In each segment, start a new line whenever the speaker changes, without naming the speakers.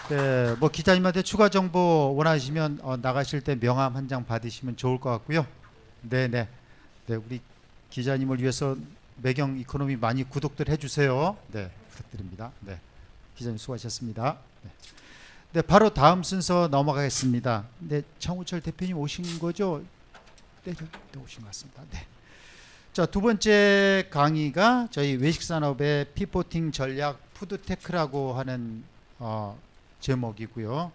네, 뭐 기자님한테 추가 정보 원하시면 나가실 때 명함 한 장 받으시면 좋을 것 같고요. 네네. 네, 우리 기자님을 위해서 매경 이코노미 많이 구독들 해주세요. 네, 부탁드립니다. 네, 기자님 수고하셨습니다. 네, 네, 바로 다음 순서 넘어가겠습니다. 네, 장우철 대표님 오신 거죠? 네, 네, 오신 것 같습니다. 네. 자, 두 번째 강의가 저희 외식산업의 피포팅 전략 푸드테크라고 하는 제목이고요.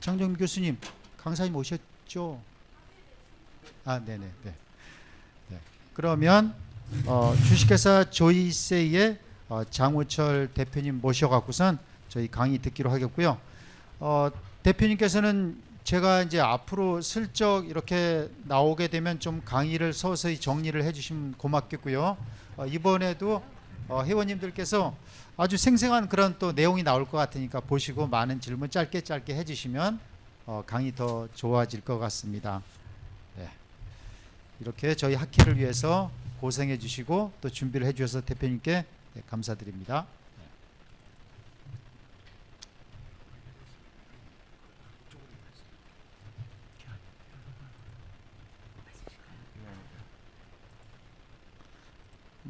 장정민 교수님, 강사님 오셨죠? 아, 네네. 네. 네. 그러면 주식회사 조이세이의 장우철 대표님 모셔갖고선 저희 강의 듣기로 하겠고요. 대표님께서는 제가 이제 앞으로 슬쩍 이렇게 나오게 되면 좀 강의를 서서히 정리를 해주시면 고맙겠고요. 이번에도 회원님들께서 아주 생생한 그런 또 내용이 나올 것 같으니까 보시고 많은 질문 짧게 해주시면 강의 더 좋아질 것 같습니다. 네. 이렇게 저희 학회를 위해서 고생해 주시고 또 준비를 해 주셔서 대표님께 감사드립니다.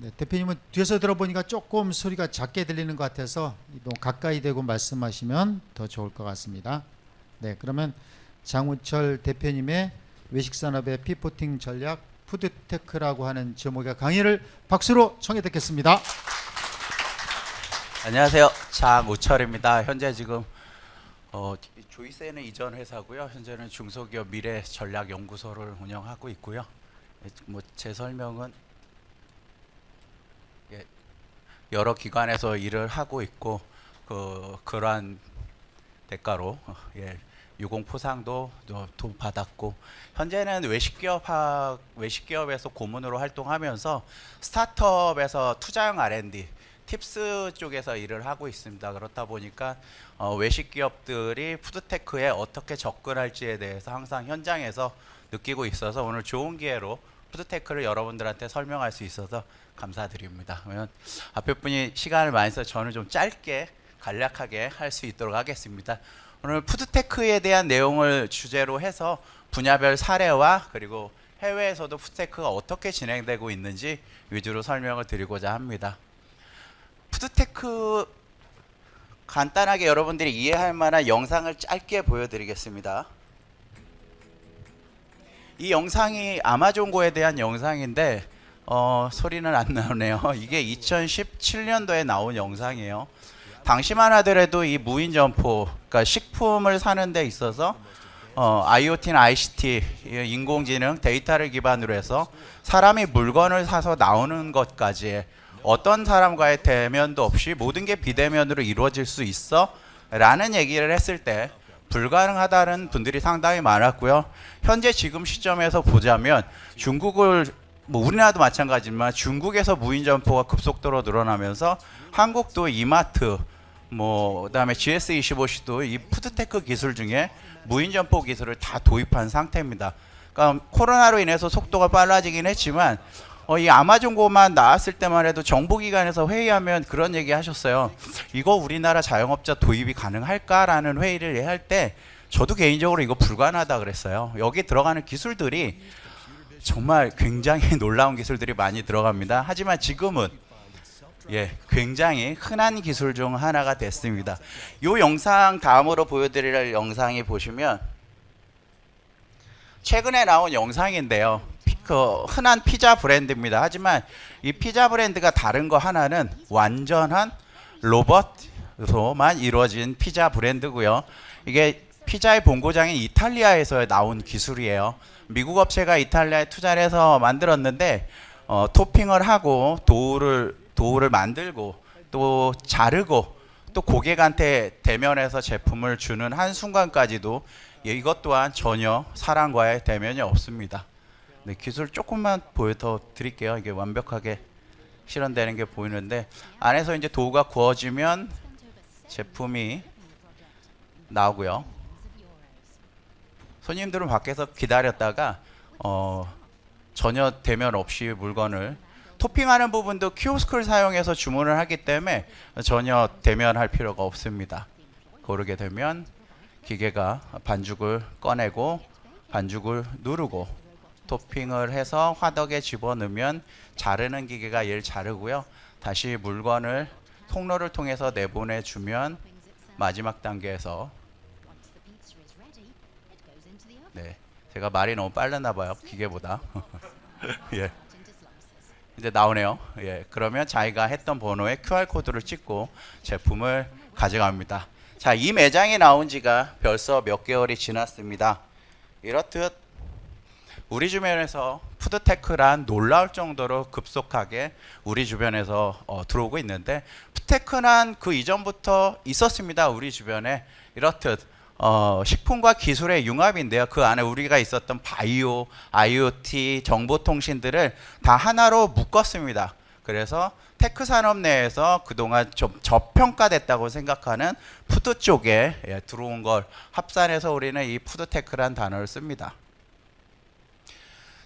네, 대표님은 뒤에서 들어보니까 조금 소리가 작게 들리는 것 같아서 너무 가까이 대고 말씀하시면 더 좋을 것 같습니다. 네, 그러면 장우철 대표님의 외식산업의 피포팅 전략 푸드테크라고 하는 제목의 강의를 박수로 청해 듣겠습니다.
안녕하세요, 장우철입니다. 현재 지금 조이세는 이전 회사고요. 현재는 중소기업 미래 전략 연구소를 운영하고 있고요. 뭐 제 설명은 여러 기관에서 일을 하고 있고 그러한 대가로 유공포상도 또 받았고, 현재는 외식기업에서 고문으로 활동하면서 스타트업에서 투자형 R&D 팁스 쪽에서 일을 하고 있습니다. 그렇다 보니까 외식기업들이 푸드테크에 어떻게 접근할지에 대해서 항상 현장에서 느끼고 있어서 오늘 좋은 기회로 푸드테크를 여러분들한테 설명할 수 있어서 감사드립니다. 그러면 앞에 분이 시간을 많이 써서 저는 좀 짧게 간략하게 할 수 있도록 하겠습니다. 오늘 푸드테크에 대한 내용을 주제로 해서 분야별 사례와 그리고 해외에서도 푸드테크가 어떻게 진행되고 있는지 위주로 설명을 드리고자 합니다. 푸드테크 간단하게 여러분들이 이해할 만한 영상을 짧게 보여드리겠습니다. 이 영상이 아마존고에 대한 영상인데 소리는 안 나오네요. 이게 2017년도에 나온 영상이에요. 당시만 하더라도 이 무인점포, 그러니까 식품을 사는 데 있어서 IoT나 ICT, 인공지능, 데이터를 기반으로 해서 사람이 물건을 사서 나오는 것까지 어떤 사람과의 대면도 없이 모든 게 비대면으로 이루어질 수 있어 라는 얘기를 했을 때 불가능하다는 분들이 상당히 많았고요. 현재 지금 시점에서 보자면 중국을 뭐 우리나라도 마찬가지지만 중국에서 무인 점포가 급속도로 늘어나면서 한국도 이마트 그다음에 GS25C도 이 푸드테크 기술 중에 무인 점포 기술을 다 도입한 상태입니다. 그러니까 코로나로 인해서 속도가 빨라지긴 했지만 이 아마존고만 나왔을 때만 해도 정보기관에서 회의하면 그런 얘기 하셨어요. 이거 우리나라 자영업자 도입이 가능할까라는 회의를 할 때 저도 개인적으로 이거 불가능하다 그랬어요. 여기 들어가는 기술들이 정말 굉장히 놀라운 기술들이 많이 들어갑니다. 하지만 지금은 굉장히 흔한 기술 중 하나가 됐습니다. 이 영상 다음으로 보여드릴 영상이 보시면 최근에 나온 영상인데요. 흔한 피자 브랜드입니다. 하지만 이 피자 브랜드가 다른 거 하나는 완전한 로봇으로만 이루어진 피자 브랜드고요. 이게 피자의 본고장인 이탈리아에서 나온 기술이에요. 미국 업체가 이탈리아에 투자를 해서 만들었는데 토핑을 하고 도우를 만들고 또 자르고 또 고객한테 대면해서 제품을 주는 한순간까지도 이것 또한 전혀 사람과의 대면이 없습니다. 네, 기술 조금만 보여 드릴게요. 이게 완벽하게 실현되는 게 보이는데 안에서 이제 도우가 구워지면 제품이 나오고요. 손님들은 밖에서 기다렸다가 전혀 대면 없이 물건을 토핑하는 부분도 키오스크를 사용해서 주문을 하기 때문에 전혀 대면할 필요가 없습니다. 고르게 되면 기계가 반죽을 꺼내고 반죽을 누르고 토핑을 해서 화덕에 집어넣으면 자르는 기계가 얘를 자르고요. 다시 물건을 통로를 통해서 내보내주면 마지막 단계에서 네, 제가 말이 너무 빨랐나 봐요. 기계보다. 예. 이제 나오네요. 예. 그러면 자기가 했던 번호에 QR코드를 찍고 제품을 가져갑니다. 자, 이 매장이 나온 지가 벌써 몇 개월이 지났습니다. 이렇듯 우리 주변에서 푸드테크란 놀라울 정도로 급속하게 우리 주변에서 들어오고 있는데, 푸드테크란 그 이전부터 있었습니다. 우리 주변에. 이렇듯 식품과 기술의 융합인데요. 그 안에 우리가 있었던 바이오, IoT, 정보통신들을 다 하나로 묶었습니다. 그래서 테크 산업 내에서 그동안 좀 저평가됐다고 생각하는 푸드 쪽에 들어온 걸 합산해서 우리는 이 푸드테크란 단어를 씁니다.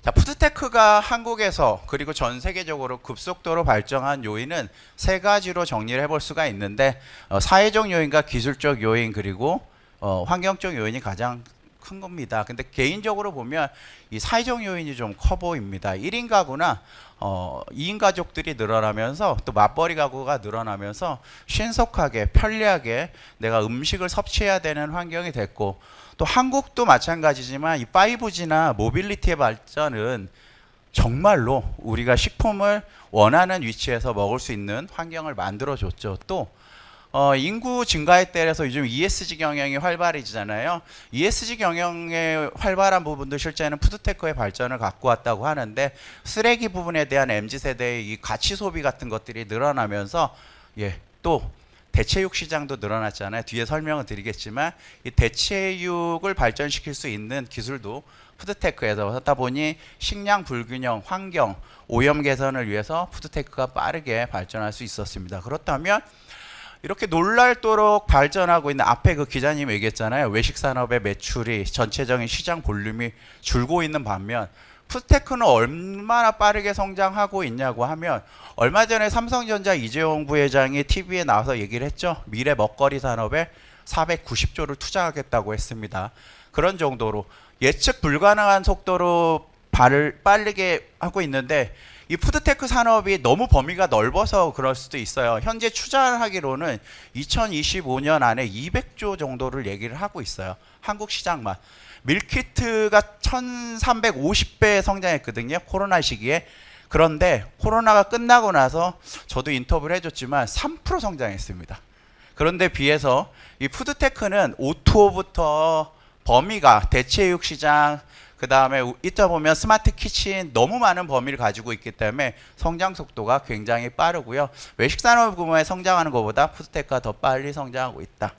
자, 푸드테크가 한국에서 그리고 전 세계적으로 급속도로 발전한 요인은 세 가지로 정리를 해볼 수가 있는데, 사회적 요인과 기술적 요인 그리고 환경적 요인이 가장 큰 겁니다. 근데 개인적으로 보면 이 사회적 요인이 좀 커 보입니다. 1인 가구나 2인 가족들이 늘어나면서 또 맞벌이 가구가 늘어나면서 신속하게 편리하게 내가 음식을 섭취해야 되는 환경이 됐고, 또 한국도 마찬가지지만 이 5G나 모빌리티의 발전은 정말로 우리가 식품을 원하는 위치에서 먹을 수 있는 환경을 만들어줬죠. 또 인구 증가에 따라서 요즘 ESG 경영이 활발해지잖아요. ESG 경영의 활발한 부분도 실제는 푸드테크의 발전을 갖고 왔다고 하는데, 쓰레기 부분에 대한 MZ세대의 이 가치 소비 같은 것들이 늘어나면서 또 대체육 시장도 늘어났잖아요. 뒤에 설명을 드리겠지만 이 대체육을 발전시킬 수 있는 기술도 푸드테크에서 하다 보니 식량 불균형, 환경, 오염 개선을 위해서 푸드테크가 빠르게 발전할 수 있었습니다. 그렇다면 이렇게 놀랄도록 발전하고 있는, 앞에 그 기자님 얘기했잖아요. 외식 산업의 매출이, 전체적인 시장 볼륨이 줄고 있는 반면 푸드테크는 얼마나 빠르게 성장하고 있냐고 하면, 얼마 전에 삼성전자 이재용 부회장이 TV에 나와서 얘기를 했죠. 미래 먹거리 산업에 490조를 투자하겠다고 했습니다. 그런 정도로 예측 불가능한 속도로 빠르게 하고 있는데, 이 푸드테크 산업이 너무 범위가 넓어서 그럴 수도 있어요. 현재 추산하기로는 2025년 안에 200조 정도를 얘기를 하고 있어요. 한국 시장만. 밀키트가 1350배 성장했거든요. 코로나 시기에. 그런데 코로나가 끝나고 나서 저도 인터뷰를 해줬지만 3% 성장했습니다. 그런데 비해서 이 푸드테크는 O2O부터 범위가 대체육 시장, 그 다음에 이따 보면 스마트 키친, 너무 많은 범위를 가지고 있기 때문에 성장 속도가 굉장히 빠르고요. 외식 산업 규모에 성장하는 것보다 푸드테크가 더 빨리 성장하고 있다.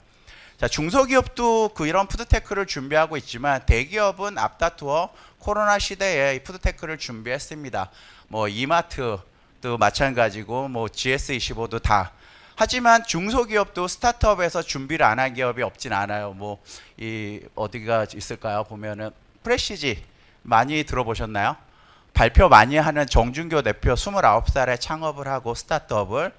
자, 중소기업도 이런 푸드테크를 준비하고 있지만 대기업은 앞다투어 코로나 시대에 이 푸드테크를 준비했습니다. 뭐 이마트도 마찬가지고 뭐 GS25도 다. 하지만 중소기업도 스타트업에서 준비를 안 한 기업이 없진 않아요. 뭐 이 어디가 있을까요? 보면은 프레시지 많이 들어보셨나요? 발표 많이 하는 정준교 대표 29살에 창업을 하고 스타트업을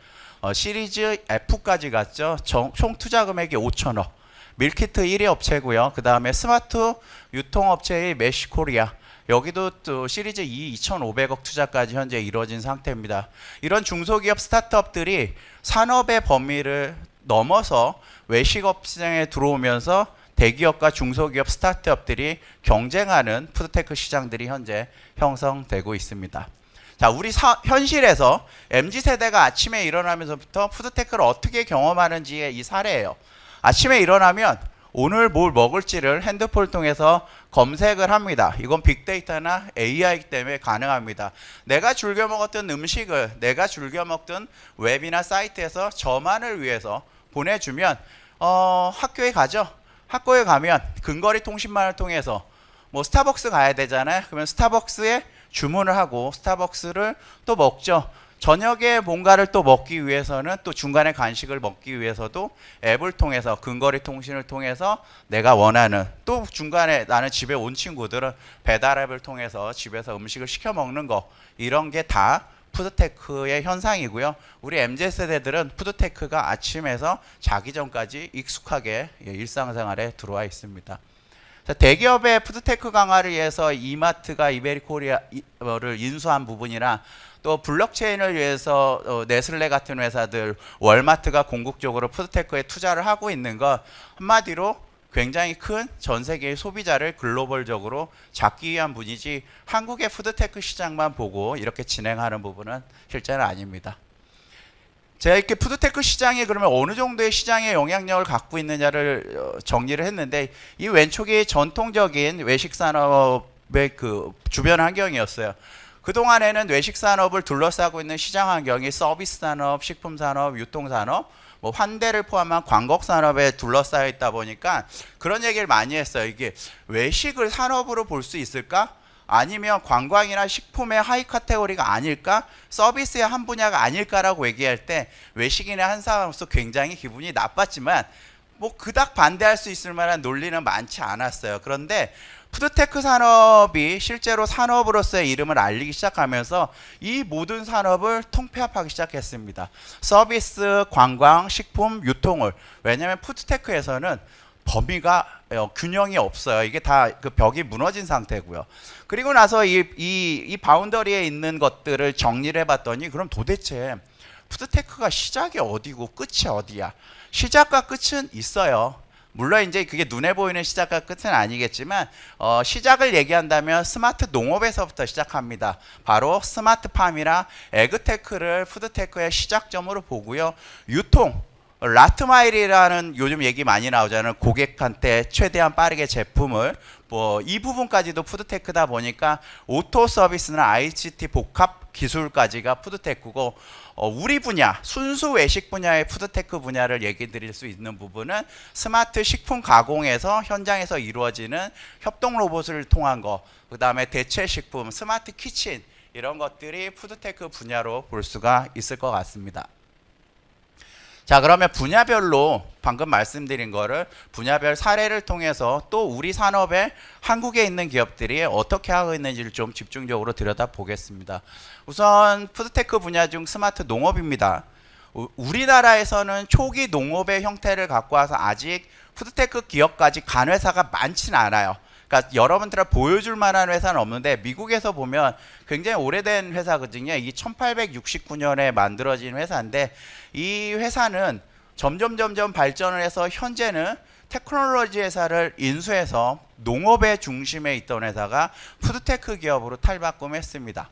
시리즈 F까지 갔죠. 총 투자 금액이 5천억. 밀키트 1위 업체고요. 그 다음에 스마트 유통업체의 메시코리아, 여기도 또 시리즈 2,500억 투자까지 현재 이루어진 상태입니다. 이런 중소기업 스타트업들이 산업의 범위를 넘어서 외식업 시장에 들어오면서 대기업과 중소기업 스타트업들이 경쟁하는 푸드테크 시장들이 현재 형성되고 있습니다. 자, 우리 현실에서 MZ세대가 아침에 일어나면서부터 푸드테크를 어떻게 경험하는지의 이 사례예요. 아침에 일어나면 오늘 뭘 먹을지를 핸드폰을 통해서 검색을 합니다. 이건 빅데이터나 AI이기 때문에 가능합니다. 내가 즐겨 먹었던 음식을 내가 즐겨 먹던 웹이나 사이트에서 저만을 위해서 보내주면 학교에 가죠. 학교에 가면 근거리 통신망을 통해서 뭐 스타벅스 가야 되잖아요. 그러면 스타벅스에 주문을 하고 스타벅스를 또 먹죠. 저녁에 뭔가를 또 먹기 위해서는 또 중간에 간식을 먹기 위해서도 앱을 통해서 근거리 통신을 통해서 내가 원하는, 또 중간에 나는 집에 온 친구들은 배달 앱을 통해서 집에서 음식을 시켜 먹는 거, 이런 게 다 푸드테크의 현상이고요. 우리 MZ세대들은 푸드테크가 아침에서 자기 전까지 익숙하게 일상생활에 들어와 있습니다. 자, 대기업의 푸드테크 강화를 위해서 이마트가 이베리코리아를 인수한 부분이나 또 블록체인을 위해서 네슬레 같은 회사들, 월마트가 궁극적으로 푸드테크에 투자를 하고 있는 것, 한마디로 굉장히 큰 전 세계의 소비자를 글로벌적으로 잡기 위한 분이지 한국의 푸드테크 시장만 보고 이렇게 진행하는 부분은 실제는 아닙니다. 제가 이렇게 푸드테크 시장이 그러면 어느 정도의 시장의 영향력을 갖고 있느냐를 정리를 했는데, 이 왼쪽이 전통적인 외식 산업의 그 주변 환경이었어요. 그동안에는 외식 산업을 둘러싸고 있는 시장 환경이 서비스 산업, 식품 산업, 유통 산업, 뭐 환대를 포함한 광곡 산업에 둘러싸여 있다 보니까 그런 얘기를 많이 했어요. 이게 외식을 산업으로 볼 수 있을까? 아니면 관광이나 식품의 하위 카테고리가 아닐까? 서비스의 한 분야가 아닐까라고 얘기할 때 외식인의 한 사람으로서 굉장히 기분이 나빴지만 뭐 그닥 반대할 수 있을 만한 논리는 많지 않았어요. 그런데 푸드테크 산업이 실제로 산업으로서의 이름을 알리기 시작하면서 이 모든 산업을 통폐합하기 시작했습니다. 서비스, 관광, 식품, 유통을. 왜냐하면 푸드테크에서는 범위가 균형이 없어요. 이게 다 그 벽이 무너진 상태고요. 그리고 나서 이 바운더리에 있는 것들을 정리를 해봤더니 그럼 도대체 푸드테크가 시작이 어디고 끝이 어디야? 시작과 끝은 있어요. 물론 이제 그게 눈에 보이는 시작과 끝은 아니겠지만 시작을 얘기한다면 스마트 농업에서부터 시작합니다. 바로 스마트팜이나 에그테크를 푸드테크의 시작점으로 보고요. 유통, 라트마일이라는 요즘 얘기 많이 나오잖아요. 고객한테 최대한 빠르게 제품을, 뭐 이 부분까지도 푸드테크다 보니까 오토 서비스나 ICT 복합 기술까지가 푸드테크고, 우리 분야, 순수 외식 분야의 푸드테크 분야를 얘기 드릴 수 있는 부분은 스마트 식품 가공에서 현장에서 이루어지는 협동 로봇을 통한 거, 그 다음에 대체 식품, 스마트 키친, 이런 것들이 푸드테크 분야로 볼 수가 있을 것 같습니다. 자, 그러면 분야별로 방금 말씀드린 거를 분야별 사례를 통해서 또 우리 산업에 한국에 있는 기업들이 어떻게 하고 있는지를 좀 집중적으로 들여다보겠습니다. 우선 푸드테크 분야 중 스마트 농업입니다. 우리나라에서는 초기 농업의 형태를 갖고 와서 아직 푸드테크 기업까지 간 회사가 많지는 않아요. 그러니까 여러분들이 보여줄 만한 회사는 없는데 미국에서 보면 굉장히 오래된 회사거든요. 이 1869년에 만들어진 회사인데 이 회사는 점점 발전을 해서 현재는 테크놀로지 회사를 인수해서 농업의 중심에 있던 회사가 푸드테크 기업으로 탈바꿈했습니다.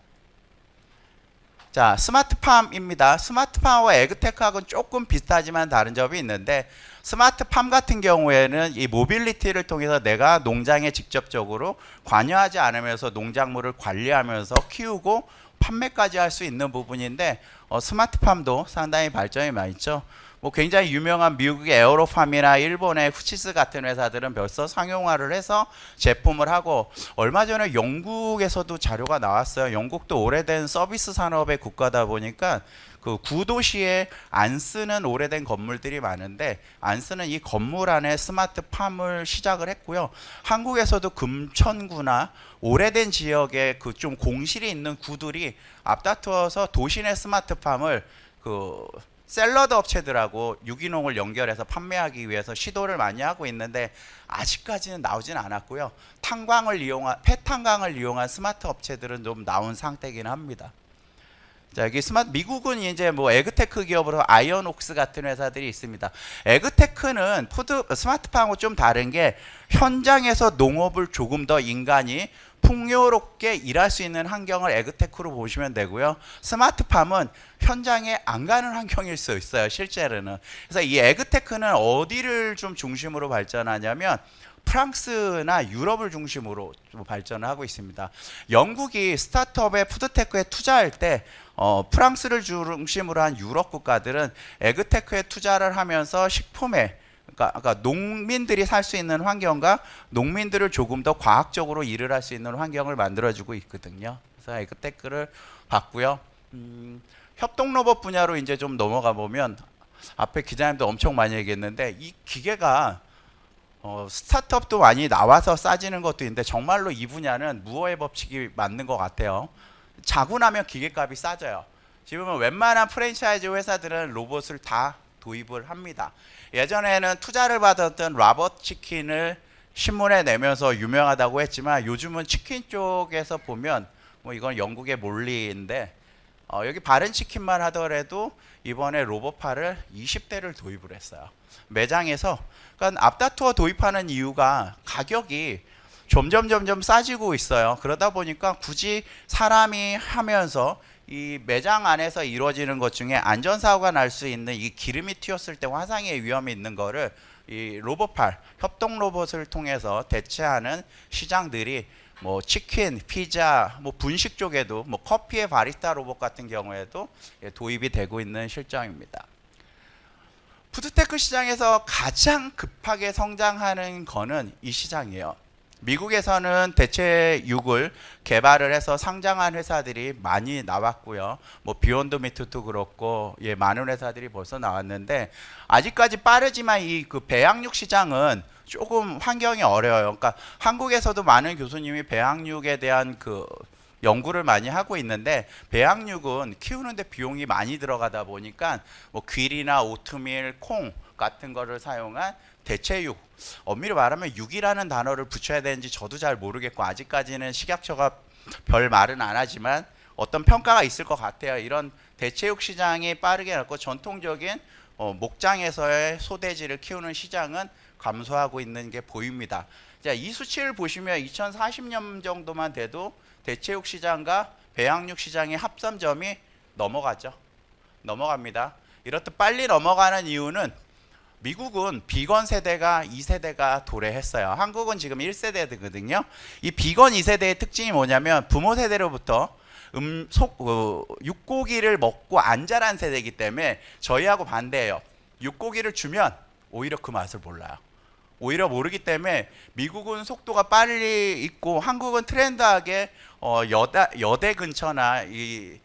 자, 스마트팜입니다. 스마트팜과 에그테크하고는 조금 비슷하지만 다른 점이 있는데, 스마트팜 같은 경우에는 이 모빌리티를 통해서 내가 농장에 직접적으로 관여하지 않으면서 농작물을 관리하면서 키우고 판매까지 할 수 있는 부분인데, 스마트팜도 상당히 발전이 많이 있죠. 뭐 굉장히 유명한 미국의 에어로팜이나 일본의 후치스 같은 회사들은 벌써 상용화를 해서 제품을 하고, 얼마 전에 영국에서도 자료가 나왔어요. 영국도 오래된 서비스 산업의 국가다 보니까 그 구도시에 안 쓰는 오래된 건물들이 많은데 안 쓰는 이 건물 안에 스마트팜을 시작을 했고요. 한국에서도 금천구나 오래된 지역에 그 좀 공실이 있는 구들이 앞다투어서 도시 내 스마트팜을 그 샐러드 업체들하고 유기농을 연결해서 판매하기 위해서 시도를 많이 하고 있는데 아직까지는 나오진 않았고요. 폐탄광을 이용한 스마트 업체들은 좀 나온 상태이긴 합니다. 자, 여기 미국은 이제 뭐 에그테크 기업으로 아이언옥스 같은 회사들이 있습니다. 에그테크는 스마트팜하고 좀 다른 게 현장에서 농업을 조금 더 인간이 풍요롭게 일할 수 있는 환경을 에그테크로 보시면 되고요. 스마트팜은 현장에 안 가는 환경일 수 있어요, 실제로는. 그래서 이 에그테크는 어디를 좀 중심으로 발전하냐면 프랑스나 유럽을 중심으로 좀 발전을 하고 있습니다. 영국이 스타트업의 푸드테크에 투자할 때 프랑스를 중심으로 한 유럽 국가들은 에그테크에 투자를 하면서 식품에, 그러니까 농민들이 살 수 있는 환경과 농민들을 조금 더 과학적으로 일을 할 수 있는 환경을 만들어주고 있거든요. 그래서 에그테크를 봤고요. 협동 로봇 분야로 이제 좀 넘어가 보면 앞에 기자님도 엄청 많이 얘기했는데 이 기계가 스타트업도 많이 나와서 싸지는 것도 있는데 정말로 이 분야는 무어의 법칙이 맞는 것 같아요. 자고 나면 기계값이 싸져요. 지금은 웬만한 프랜차이즈 회사들은 로봇을 다 도입을 합니다. 예전에는 투자를 받았던 라버트 치킨을 신문에 내면서 유명하다고 했지만 요즘은 치킨 쪽에서 보면 뭐 이건 영국의 몰리인데 여기 바른 치킨만 하더라도 이번에 로봇팔을 20대를 도입을 했어요. 매장에서. 그러니까 앞다투어 도입하는 이유가 가격이 점점 싸지고 있어요. 그러다 보니까 굳이 사람이 하면서 이 매장 안에서 이루어지는 것 중에 안전사고가 날 수 있는 이 기름이 튀었을 때 화상의 위험이 있는 거를 이 로봇팔, 협동 로봇을 통해서 대체하는 시장들이 뭐 치킨, 피자, 뭐 분식 쪽에도 뭐 커피의 바리스타 로봇 같은 경우에도 도입이 되고 있는 실정입니다. 푸드테크 시장에서 가장 급하게 성장하는 거는 이 시장이에요. 미국에서는 대체육을 개발을 해서 상장한 회사들이 많이 나왔고요. 뭐 비욘드 미트도 그렇고 많은 회사들이 벌써 나왔는데 아직까지 빠르지만 이 그 배양육 시장은 조금 환경이 어려워요. 그러니까 한국에서도 많은 교수님이 배양육에 대한 그 연구를 많이 하고 있는데 배양육은 키우는데 비용이 많이 들어가다 보니까 뭐 귀리나 오트밀, 콩 같은 거를 사용한 대체육, 엄밀히 말하면 육이라는 단어를 붙여야 되는지 저도 잘 모르겠고 아직까지는 식약처가 별 말은 안 하지만 어떤 평가가 있을 것 같아요. 이런 대체육 시장이 빠르게 났고 전통적인 목장에서의 소돼지를 키우는 시장은 감소하고 있는 게 보입니다. 자, 이 수치를 보시면 2040년 정도만 돼도 대체육 시장과 배양육 시장의 합산점이 넘어갑니다. 이렇듯 빨리 넘어가는 이유는 미국은 비건 세대가 2세대가 도래했어요. 한국은 지금 1세대거든요. 이 비건 2세대의 특징이 뭐냐면 부모 세대로부터 육고기를 먹고 안 자란 세대이기 때문에 저희하고 반대예요. 육고기를 주면 오히려 그 맛을 몰라요. 오히려 모르기 때문에 미국은 속도가 빨리 있고 한국은 트렌드하게 여대 근처나 이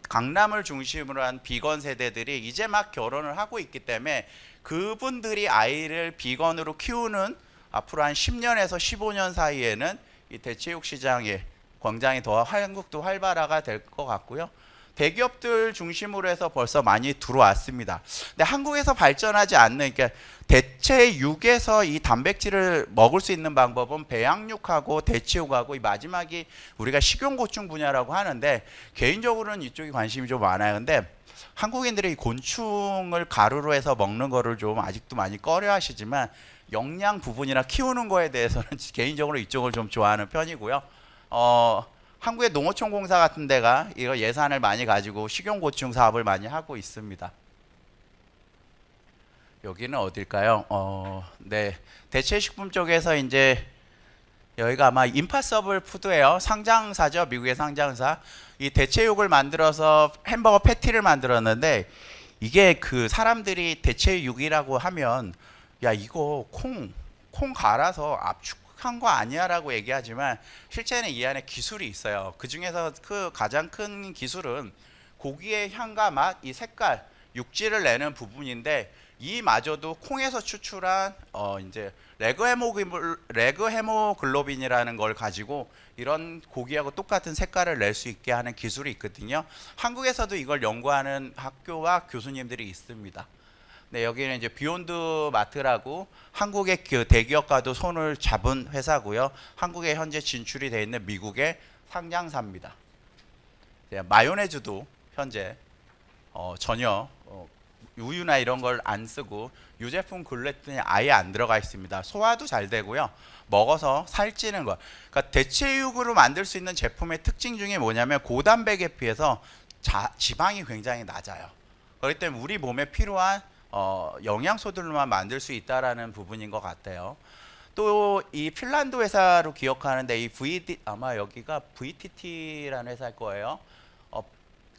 강남을 중심으로 한 비건 세대들이 이제 막 결혼을 하고 있기 때문에 그분들이 아이를 비건으로 키우는 앞으로 한 10년에서 15년 사이에는 이 대체육 시장의 광장이 더 한국도 활발화가 될 것 같고요. 대기업들 중심으로 해서 벌써 많이 들어왔습니다. 근데 한국에서 발전하지 않는, 그러니까 대체육에서 이 단백질을 먹을 수 있는 방법은 배양육하고 대체육하고 이 마지막이 우리가 식용곤충 분야라고 하는데 개인적으로는 이쪽이 관심이 좀 많아요. 근데 한국인들이 이 곤충을 가루로 해서 먹는 거를 좀 아직도 많이 꺼려 하시지만 영양 부분이나 키우는 거에 대해서는 개인적으로 이쪽을 좀 좋아하는 편이고요. 한국의 농어촌공사 같은 데가 이거 예산을 많이 가지고 식용곤충 사업을 많이 하고 있습니다. 여기는 어딜까요? 네, 대체식품 쪽에서 이제 여기가 아마 임파서블 푸드예요. 상장사죠, 미국의 상장사. 이 대체육을 만들어서 햄버거 패티를 만들었는데 이게 그 사람들이 대체육이라고 하면 야 이거 콩 갈아서 압축한 거 아니야라고 얘기하지만 실제는 이 안에 기술이 있어요. 그 중에서 그 가장 큰 기술은 고기의 향과 맛, 이 색깔, 육질을 내는 부분인데 이마저도 콩에서 추출한 이제 레그 헤모글로빈이라는 걸 가지고 이런 고기하고 똑같은 색깔을 낼 수 있게 하는 기술이 있거든요. 한국에서도 이걸 연구하는 학교와 교수님들이 있습니다. 네, 여기는 이제 비욘드 마트라고 한국의 그 대기업과도 손을 잡은 회사고요. 한국에 현재 진출이 되어 있는 미국의 상장사입니다. 네, 마요네즈도 현재 전혀 우유나 이런 걸 안 쓰고 유제품 글루텐이 아예 안 들어가 있습니다. 소화도 잘 되고요. 먹어서 살찌는 것. 그러니까 대체육으로 만들 수 있는 제품의 특징 중에 뭐냐면 고단백에 비해서 지방이 굉장히 낮아요. 그렇기 때문에 우리 몸에 필요한 영양소들로만 만들 수 있다라는 부분인 것 같아요. 또 이 핀란드 회사로 기억하는데 이 아마 여기가 VTT라는 회사일 거예요.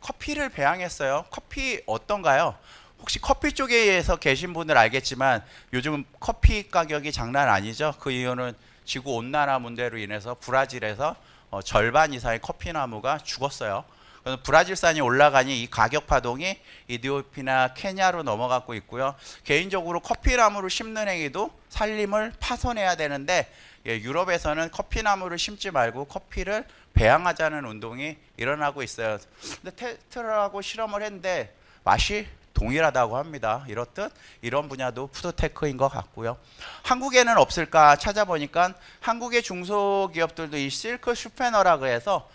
커피를 배양했어요. 커피 어떤가요? 혹시 커피 쪽에서 계신 분들 알겠지만 요즘 커피 가격이 장난 아니죠. 그 이유는 지구 온난화 문제로 인해서 브라질에서 절반 이상의 커피 나무가 죽었어요. 그래서 브라질산이 올라가니 이 가격 파동이 이디오피아나 케냐로 넘어가고 있고요. 개인적으로 커피나무를 심는 행위도 산림을 파손해야 되는데 유럽에서는 커피나무를 심지 말고 커피를 배양하자는 운동이 일어나고 있어요. 근데 테스트를 하고 실험을 했는데 맛이 동일하다고 합니다. 이렇듯 이런 분야도 푸드테크인 것 같고요. 한국에는 없을까 찾아보니까 한국의 중소기업들도 이 실크 슈페너라고 해서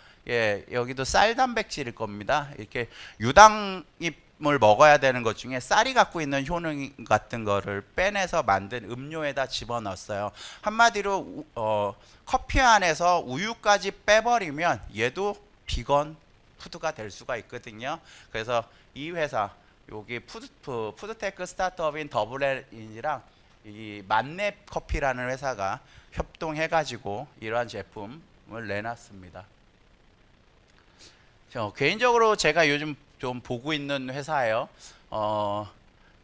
여기도 쌀 단백질일 겁니다. 이렇게 유당을 먹어야 되는 것 중에 쌀이 갖고 있는 효능 같은 거를 빼내서 만든 음료에다 집어넣었어요. 한마디로 커피 안에서 우유까지 빼버리면 얘도 비건 푸드가 될 수가 있거든요. 그래서 이 회사 여기 푸드테크 스타트업인 더블L이랑 이 만렙 커피라는 회사가 협동해가지고 이러한 제품을 내놨습니다. 개인적으로 제가 요즘 좀 보고 있는 회사예요.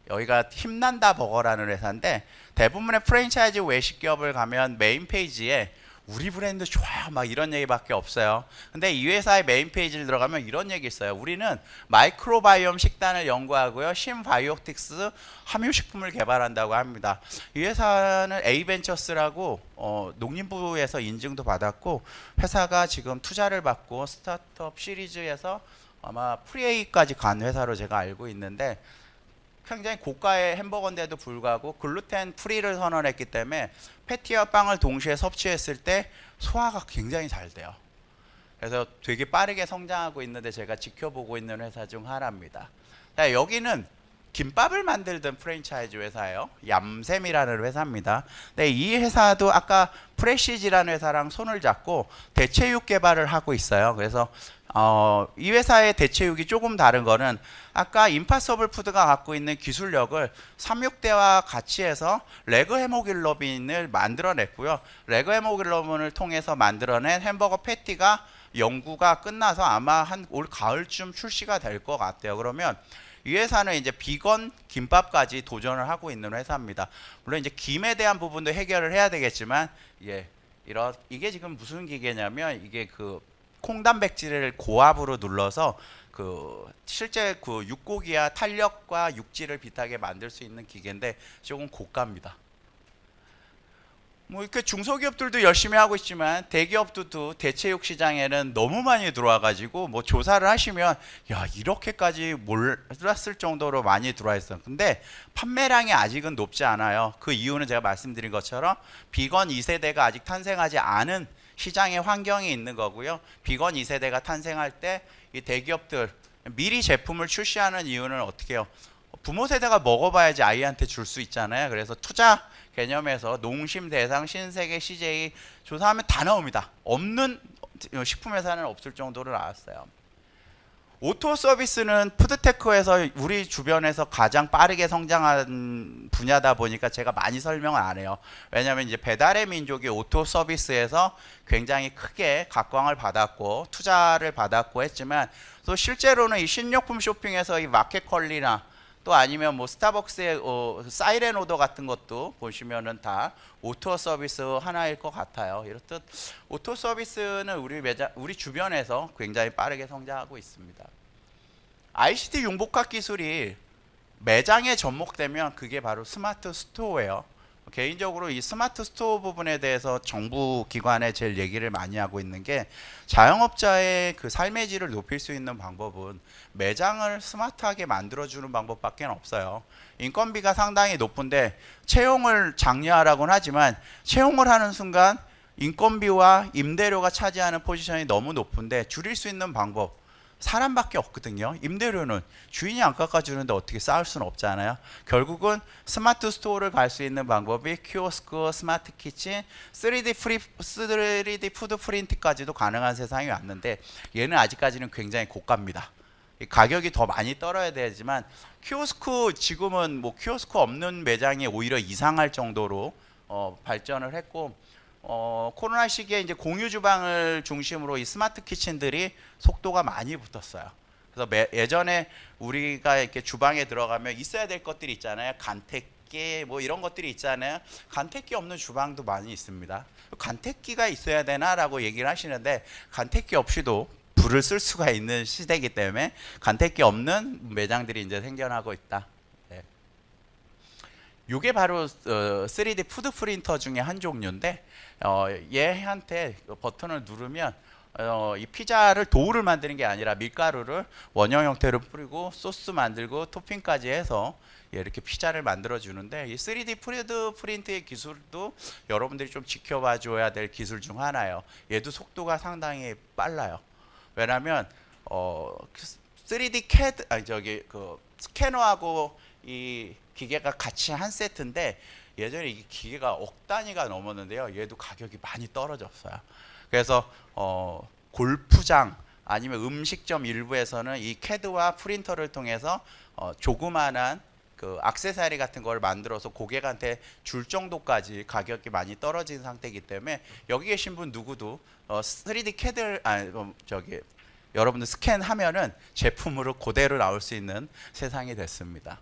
여기가 힘난다 버거라는 회사인데 대부분의 프랜차이즈 외식 기업을 가면 메인 페이지에 우리 브랜드 좋아요 막 이런 얘기밖에 없어요. 근데 이 회사의 메인 페이지를 들어가면 이런 얘기 있어요. 우리는 마이크로바이옴 식단을 연구하고요, 신바이오틱스 함유식품을 개발한다고 합니다. 이 회사는 A벤처스라고 농림부에서 인증도 받았고 회사가 지금 투자를 받고 스타트업 시리즈에서 아마 프리에이까지 간 회사로 제가 알고 있는데 굉장히 고가의 햄버거인데도 불구하고 글루텐 프리를 선언했기 때문에 패티와 빵을 동시에 섭취했을 때 소화가 굉장히 잘 돼요. 그래서 되게 빠르게 성장하고 있는데 제가 지켜보고 있는 회사 중 하나입니다. 자, 여기는 김밥을 만들던 프랜차이즈 회사예요. 얌샘이라는 회사입니다. 네, 이 회사도 아까 프레시지라는 회사랑 손을 잡고 대체육 개발을 하고 있어요. 그래서 이 회사의 대체육이 조금 다른 거는 아까 임파서블 푸드가 갖고 있는 기술력을 삼육대와 같이 해서 레그 헤모글로빈을 만들어냈고요. 레그 헤모글로빈을 통해서 만들어낸 햄버거 패티가 연구가 끝나서 아마 한 올 가을쯤 출시가 될 것 같아요. 그러면 이 회사는 이제 비건 김밥까지 도전을 하고 있는 회사입니다. 물론 이제 김에 대한 부분도 해결을 해야 되겠지만 이게 지금 무슨 기계냐면 이게 그 콩단백질을 고압으로 눌러서 실제 그 육고기와 탄력과 육질을 비슷하게 만들 수 있는 기계인데 조금 고가입니다. 뭐 이렇게 중소기업들도 열심히 하고 있지만 대기업들도 대체육 시장에는 너무 많이 들어와 가지고 뭐 조사를 하시면 야 이렇게까지 몰랐을 정도로 많이 들어와 있어요. 근데 판매량이 아직은 높지 않아요. 그 이유는 제가 말씀드린 것처럼 비건 2세대가 아직 탄생하지 않은 시장의 환경이 있는 거고요. 비건 2세대가 탄생할 때 이 대기업들 미리 제품을 출시하는 이유는 어떻게 해요? 부모 세대가 먹어봐야지 아이한테 줄 수 있잖아요. 그래서 투자 개념에서 농심, 대상, 신세계, CJ 조사하면 다 나옵니다. 없는 식품회사는 없을 정도로 나왔어요. 오토 서비스는 푸드테크에서 우리 주변에서 가장 빠르게 성장한 분야다 보니까 제가 많이 설명을 안 해요. 왜냐하면 이제 배달의 민족이 오토 서비스에서 굉장히 크게 각광을 받았고 투자를 받았고 했지만 또 실제로는 이 신용품 쇼핑에서 이 마켓컬리나 또 아니면 뭐 스타벅스의 사이렌 오더 같은 것도 보시면은 다 오토 서비스 하나일 것 같아요. 이렇듯 오토 서비스는 우리 주변에서 굉장히 빠르게 성장하고 있습니다. ICT 융복합 기술이 매장에 접목되면 그게 바로 스마트 스토어예요. 개인적으로 이 스마트 스토어 부분에 대해서 정부 기관에 제일 얘기를 많이 하고 있는 게 자영업자의 그 삶의 질을 높일 수 있는 방법은 매장을 스마트하게 만들어주는 방법밖에 없어요. 인건비가 상당히 높은데 채용을 장려하라고는 하지만 채용을 하는 순간 인건비와 임대료가 차지하는 포지션이 너무 높은데 줄일 수 있는 방법 사람밖에 없거든요. 임대료는 주인이 안 깎아주는데 어떻게 쌓을 수는 없잖아요. 결국은 스마트 스토어를 갈 수 있는 방법이 키오스크, 스마트 키친, 3D 푸드 프린트까지도 가능한 세상이 왔는데 얘는 아직까지는 굉장히 고가입니다. 가격이 더 많이 떨어야 되지만 키오스크 지금은 뭐 키오스크 없는 매장이 오히려 이상할 정도로 발전을 했고 코로나 시기에 이제 공유 주방을 중심으로 이 스마트 키친들이 속도가 많이 붙었어요. 그래서 예전에 우리가 이렇게 주방에 들어가면 있어야 될 것들이 있잖아요. 간택기 뭐 이런 것들이 있잖아요. 간택기 없는 주방도 많이 있습니다. 간택기가 있어야 되나라고 얘기를 하시는데 간택기 없이도 불을 쓸 수가 있는 시대이기 때문에 간택기 없는 매장들이 이제 생겨나고 있다. 네. 이게 바로 3D 푸드 프린터 중에 한 종류인데 얘한테 버튼을 누르면 이 피자를 도우를 만드는 게 아니라 밀가루를 원형 형태로 뿌리고 소스 만들고 토핑까지 해서 이렇게 피자를 만들어 주는데 이 3D 푸드 프린트의 기술도 여러분들이 좀 지켜봐 줘야 될 기술 중 하나예요. 얘도 속도가 상당히 빨라요. 왜냐하면 3D CAD 그 스캐너하고 이 기계가 같이 한 세트인데 예전에 이 기계가 억 단위가 넘었는데요. 얘도 가격이 많이 떨어졌어요. 그래서 골프장 아니면 음식점 일부에서는 이 CAD와 프린터를 통해서 조그만한 그 액세서리 같은 걸 만들어서 고객한테 줄 정도까지 가격이 많이 떨어진 상태이기 때문에 여기 계신 분 누구도 3D CAD를 여러분들 스캔하면은 제품으로 그대로 나올 수 있는 세상이 됐습니다.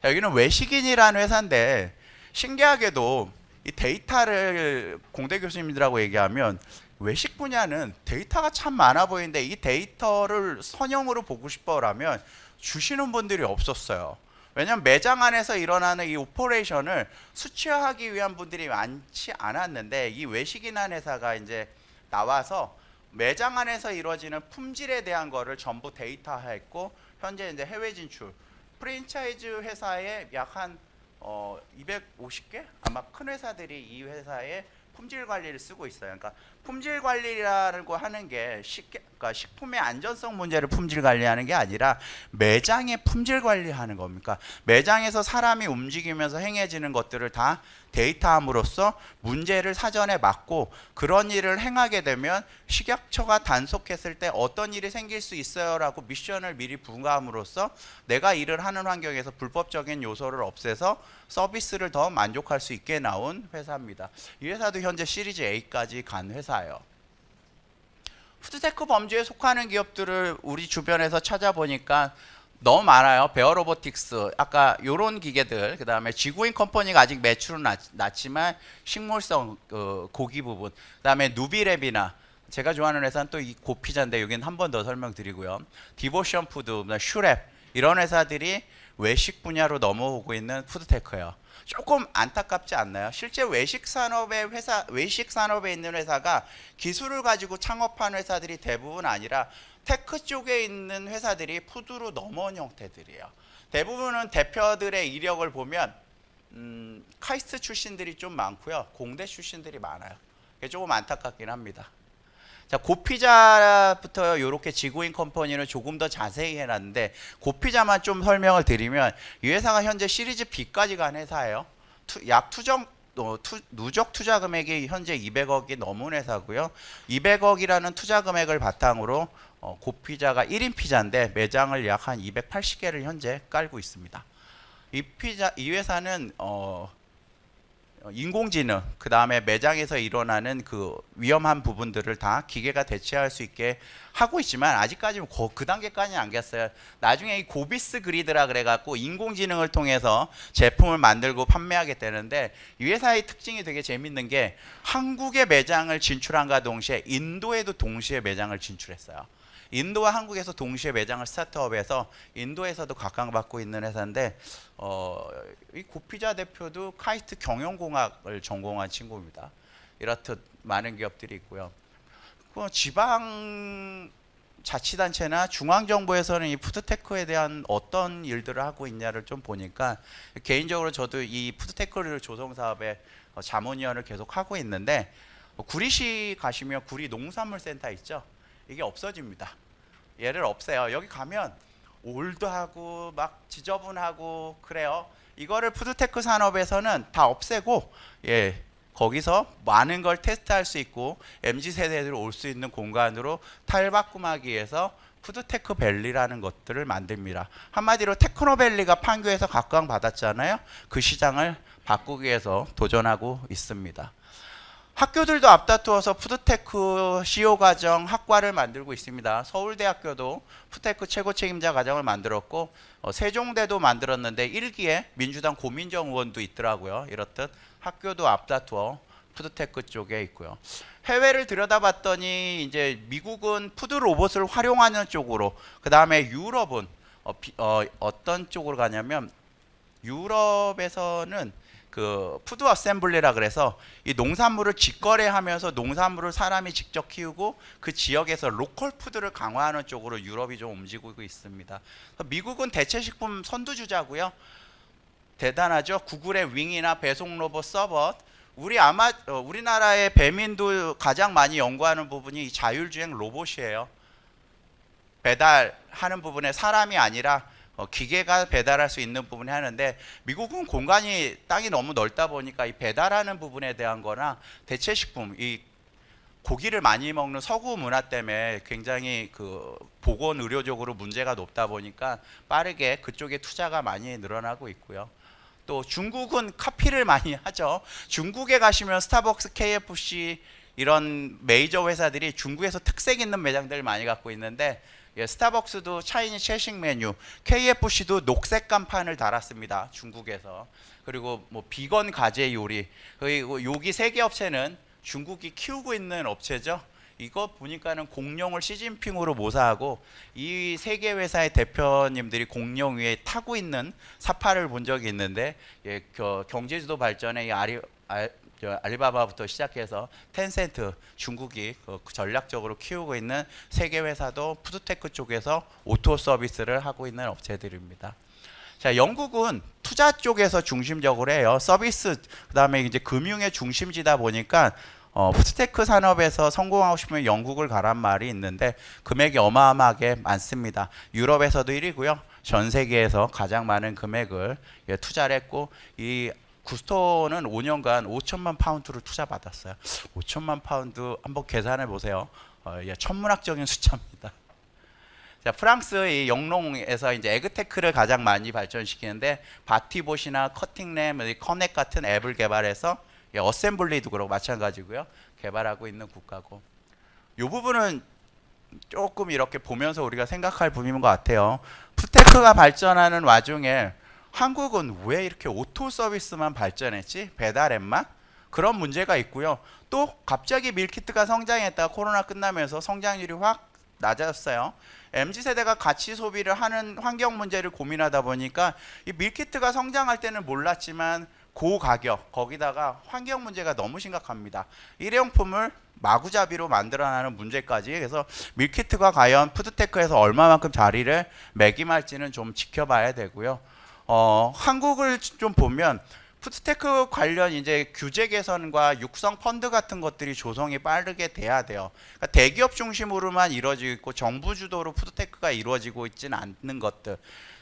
자, 여기는 외식인이라는 회사인데 신기하게도 이 데이터를 공대 교수님들하고 얘기하면 외식 분야는 데이터가 참 많아 보이는데 이 데이터를 선형으로 보고 싶어라면 주시는 분들이 없었어요. 왜냐하면 매장 안에서 일어나는 이 오퍼레이션을 수치화하기 위한 분들이 많지 않았는데 이 외식인한 회사가 이제 나와서 매장 안에서 이루어지는 품질에 대한 거를 전부 데이터화했고 현재 이제 해외 진출 프랜차이즈 회사에 약 한 250개 아마 큰 회사들이 이 회사에 품질 관리를 쓰고 있어요. 그러니까 품질 관리라고 하는 게 그러니까 식품의 안전성 문제를 품질 관리하는 게 아니라 매장의 품질 관리하는 겁니까? 매장에서 사람이 움직이면서 행해지는 것들을 다 데이터함으로써 문제를 사전에 막고 그런 일을 행하게 되면 식약처가 단속했을 때 어떤 일이 생길 수 있어요라고 미션을 미리 부과함으로써 내가 일을 하는 환경에서 불법적인 요소를 없애서 서비스를 더 만족할 수 있게 나온 회사입니다. 이 회사도 현재 시리즈 A까지 간 회사예요. 푸드테크 범주에 속하는 기업들을 우리 주변에서 찾아보니까 너무 많아요. 베어로보틱스, 아까 요런 기계들, 그 다음에 지구인 컴퍼니가 아직 매출은 낮지만 식물성 고기 부분, 그 다음에 누비랩이나 제가 좋아하는 회사는 또 이 고피자인데 여기는 한 번 더 설명드리고요. 디보션 푸드, 슈랩 이런 회사들이 외식 분야로 넘어오고 있는 푸드테크예요. 조금 안타깝지 않나요? 실제 외식 산업에 있는 회사가 기술을 가지고 창업한 회사들이 대부분 아니라 테크 쪽에 있는 회사들이 푸드로 넘어온 형태들이에요. 대부분은 대표들의 이력을 보면 카이스트 출신들이 좀 많고요. 공대 출신들이 많아요. 그게 조금 안타깝긴 합니다. 자, 고피자부터 이렇게 지구인 컴퍼니는 조금 더 자세히 해놨는데 고피자만 좀 설명을 드리면 이 회사가 현재 시리즈 B까지 간 회사예요. 누적 투자 금액이 현재 200억이 넘은 회사고요. 200억이라는 투자 금액을 바탕으로 고피자가 1인 피자인데 매장을 약 한 280개를 현재 깔고 있습니다. 이 회사는 인공지능, 그 다음에 매장에서 일어나는 그 위험한 부분들을 다 기계가 대체할 수 있게 하고 있지만 아직까지는 그 단계까지는 안 갔어요. 나중에 이 고비스 그리드라 그래갖고 인공지능을 통해서 제품을 만들고 판매하게 되는데 이 회사의 특징이 되게 재밌는 게 한국의 매장을 진출한과 동시에 인도에도 동시에 매장을 진출했어요. 인도와 한국에서 동시에 매장을 스타트업해서 인도에서도 각광받고 있는 회사인데 이 고피자 대표도 카이스트 경영공학을 전공한 친구입니다. 이렇듯 많은 기업들이 있고요. 지방 자치단체나 중앙정부에서는 이 푸드테크에 대한 어떤 일들을 하고 있냐를 좀 보니까 개인적으로 저도 이 푸드테크를 조성사업에 자문위원을 계속 하고 있는데 구리시 가시면 구리 농산물센터 있죠? 이게 없어집니다. 얘를 없애요. 여기 가면 올드하고 막 지저분하고 그래요. 이거를 푸드테크 산업에서는 다 없애고 거기서 많은 걸 테스트할 수 있고 MZ세대들이 올 수 있는 공간으로 탈바꿈하기 위해서 푸드테크 밸리라는 것들을 만듭니다. 한마디로 테크노밸리가 판교에서 각광받았잖아요. 그 시장을 바꾸기 위해서 도전하고 있습니다. 학교들도 앞다투어서 푸드테크 CEO 과정 학과를 만들고 있습니다. 서울대학교도 푸드테크 최고 책임자 과정을 만들었고 세종대도 만들었는데 1기에 민주당 고민정 의원도 있더라고요. 이렇듯 학교도 앞다투어 푸드테크 쪽에 있고요. 해외를 들여다봤더니 이제 미국은 푸드 로봇을 활용하는 쪽으로, 그 다음에 유럽은 어떤 쪽으로 가냐면 유럽에서는 그 푸드 어셈블리라 그래서 이 농산물을 직거래하면서 농산물을 사람이 직접 키우고 그 지역에서 로컬 푸드를 강화하는 쪽으로 유럽이 좀 움직이고 있습니다. 미국은 대체식품 선두주자고요. 대단하죠. 구글의 윙이나 배송 로봇 서버, 우리나라의 배민도 가장 많이 연구하는 부분이 이 자율주행 로봇이에요. 배달하는 부분에 사람이 아니라 기계가 배달할 수 있는 부분에 하는데, 미국은 공간이 땅이 너무 넓다 보니까 이 배달하는 부분에 대한 거나 대체식품, 이 고기를 많이 먹는 서구 문화 때문에 굉장히 그 보건 의료적으로 문제가 높다 보니까 빠르게 그쪽에 투자가 많이 늘어나고 있고요. 또 중국은 커피를 많이 하죠. 중국에 가시면 스타벅스, KFC 이런 메이저 회사들이 중국에서 특색 있는 매장들을 많이 갖고 있는데, 스타벅스도 차이니즈 채식 메뉴, KFC도 녹색 간판을 달았습니다. 중국에서. 그리고 뭐 비건 가제 요리, 그리고 여기 세 개 업체는 중국이 키우고 있는 업체죠. 이거 보니까는 공룡을 시진핑으로 모사하고 이 세 개 회사의 대표님들이 공룡 위에 타고 있는 사파를 본 적이 있는데, 경제주도 발전에 이 알리바바부터 시작해서 텐센트, 중국이 전략적으로 키우고 있는 세계 회사도 푸드테크 쪽에서 오토 서비스를 하고 있는 업체들입니다. 자, 영국은 투자 쪽에서 중심적으로 해요. 서비스, 그다음에 이제 금융의 중심지다 보니까 푸드테크 산업에서 성공하고 싶으면 영국을 가란 말이 있는데, 금액이 어마어마하게 많습니다. 유럽에서도 1위고요. 전 세계에서 가장 많은 금액을 투자를 했고, 이 구스토는 5년간 5천만 파운드를 투자받았어요. 5천만 파운드 한번 계산해 보세요. 천문학적인 숫자입니다. 자, 프랑스 이 영농에서 이제 에그테크를 가장 많이 발전시키는데, 바티봇이나 커팅램, 커넥 같은 앱을 개발해서 어셈블리도 그렇고 마찬가지고요. 개발하고 있는 국가고. 이 부분은 조금 이렇게 보면서 우리가 생각할 부분인 것 같아요. 푸드테크가 발전하는 와중에 한국은 왜 이렇게 오토 서비스만 발전했지? 배달 앱만? 그런 문제가 있고요. 또 갑자기 밀키트가 성장했다가 코로나 끝나면서 성장률이 확 낮아졌어요. MZ세대가 가치 소비를 하는 환경 문제를 고민하다 보니까 이 밀키트가 성장할 때는 몰랐지만 고가격, 거기다가 환경 문제가 너무 심각합니다. 일회용품을 마구잡이로 만들어내는 문제까지. 그래서 밀키트가 과연 푸드테크에서 얼마만큼 자리를 매김할지는 좀 지켜봐야 되고요. 한국을 좀 보면 푸드테크 관련 이제 규제 개선과 육성 펀드 같은 것들이 조성이 빠르게 돼야 돼요. 그러니까 대기업 중심으로만 이루어지고 있고 정부 주도로 푸드테크가 이루어지고 있지는 않는 것들.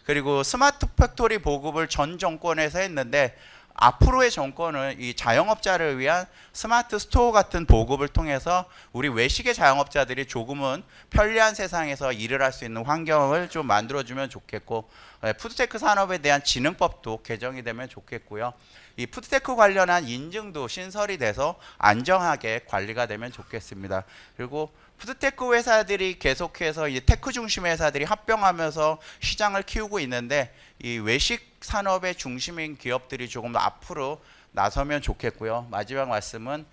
그리고 스마트 팩토리 보급을 전 정권에서 했는데, 앞으로의 정권은 이 자영업자를 위한 스마트 스토어 같은 보급을 통해서 우리 외식의 자영업자들이 조금은 편리한 세상에서 일을 할 수 있는 환경을 좀 만들어주면 좋겠고, 푸드테크 산업에 대한 진흥법도 개정이 되면 좋겠고요. 이 푸드테크 관련한 인증도 신설이 돼서 안정하게 관리가 되면 좋겠습니다. 그리고 푸드테크 회사들이 계속해서 이 테크 중심의 회사들이 합병하면서 시장을 키우고 있는데, 이 외식 산업의 중심인 기업들이 조금 더 앞으로 나서면 좋겠고요. 마지막 말씀은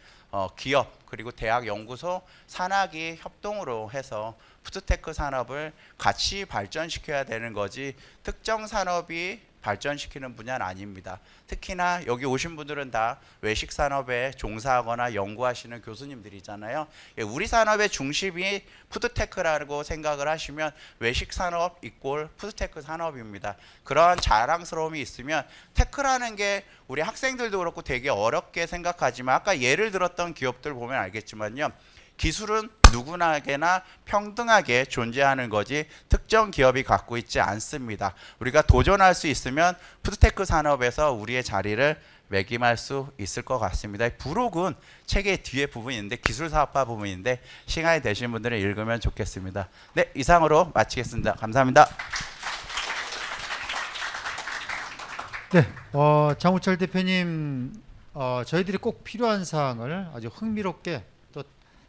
기업 그리고 대학 연구소 산학이 협동으로 해서 푸드테크 산업을 같이 발전시켜야 되는 거지, 특정 산업이 발전시키는 분야는 아닙니다. 특히나 여기 오신 분들은 다 외식 산업에 종사하거나 연구하시는 교수님들이잖아요. 우리 산업의 중심이 푸드테크라고 생각을 하시면 외식 산업 이꼴 푸드테크 산업입니다. 그러한 자랑스러움이 있으면, 테크라는 게 우리 학생들도 그렇고 되게 어렵게 생각하지만, 아까 예를 들었던 기업들 보면 알겠지만요, 기술은 누구나게나 평등하게 존재하는 거지 특정 기업이 갖고 있지 않습니다. 우리가 도전할 수 있으면 푸드테크 산업에서 우리의 자리를 매김할 수 있을 것 같습니다. 부록은 책의 뒤에 부분인데, 기술사업화 부분인데, 시간이 되신 분들은 읽으면 좋겠습니다. 네, 이상으로 마치겠습니다. 감사합니다.
네, 장우철 대표님, 저희들이 꼭 필요한 사항을 아주 흥미롭게 또